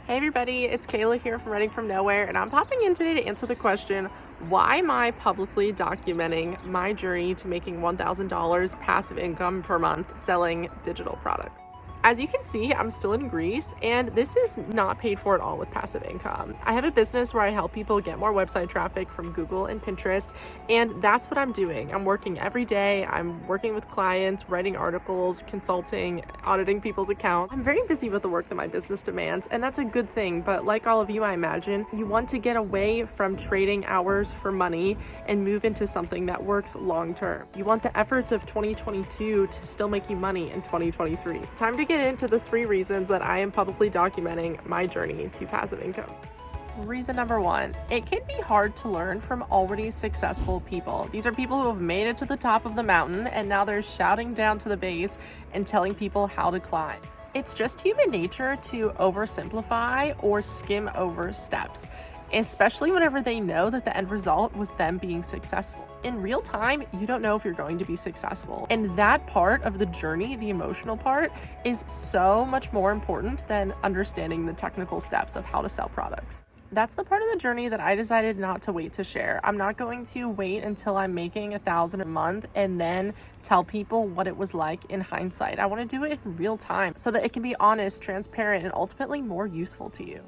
Hey everybody, it's Kayla here from Writing From Nowhere, and I'm popping in today to answer the question, why am I publicly documenting my journey to making $1,000 passive income per month selling digital products? As you can see, I'm still in Greece, and this is not paid for at all with passive income. I have a business where I help people get more website traffic from Google and Pinterest, and that's what I'm doing. I'm working every day. I'm working with clients, writing articles, consulting, auditing people's accounts. I'm very busy with the work that my business demands, and that's a good thing. But like all of you, I imagine, you want to get away from trading hours for money and move into something that works long term. You want the efforts of 2022 to still make you money in 2023. Time to get into the 3 reasons that I am publicly documenting my journey to passive income. Reason number 1, it can be hard to learn from already successful people. These are people who have made it to the top of the mountain and now they're shouting down to the base and telling people how to climb. It's just human nature to oversimplify or skim over steps, especially whenever they know that the end result was them being successful. In real time, you don't know if you're going to be successful. And that part of the journey, the emotional part, is so much more important than understanding the technical steps of how to sell products. That's the part of the journey that I decided not to wait to share. I'm not going to wait until I'm making $1,000 a month and then tell people what it was like in hindsight. I want to do it in real time so that it can be honest, transparent, and ultimately more useful to you.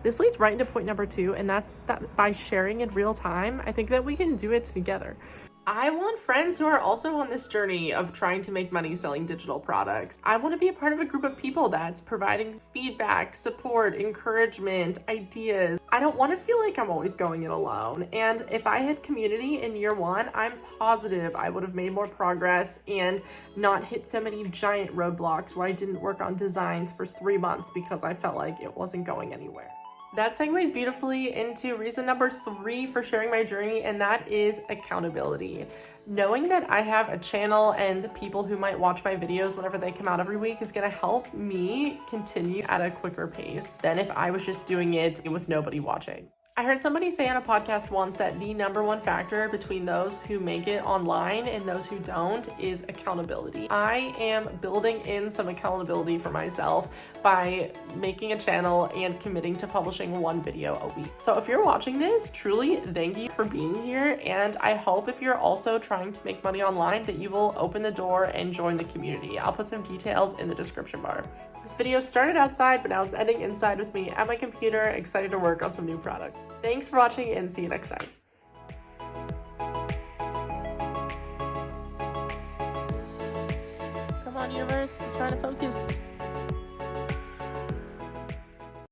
This leads right into point number 2, and that's that by sharing in real time, I think that we can do it together. I want friends who are also on this journey of trying to make money selling digital products. I want to be a part of a group of people that's providing feedback, support, encouragement, ideas. I don't want to feel like I'm always going it alone. And if I had community in year 1, I'm positive I would have made more progress and not hit so many giant roadblocks where I didn't work on designs for 3 months because I felt like it wasn't going anywhere. That segues beautifully into reason number 3 for sharing my journey, and that is accountability. Knowing that I have a channel and people who might watch my videos whenever they come out every week is going to help me continue at a quicker pace than if I was just doing it with nobody watching. I heard somebody say on a podcast once that the number 1 factor between those who make it online and those who don't is accountability. I am building in some accountability for myself by making a channel and committing to publishing 1 video a week. So if you're watching this, truly thank you for being here. And I hope if you're also trying to make money online that you will open the door and join the community. I'll put some details in the description bar. This video started outside, but now it's ending inside with me at my computer, excited to work on some new products. Thanks for watching and see you next time. Come on, universe, I'm trying to focus.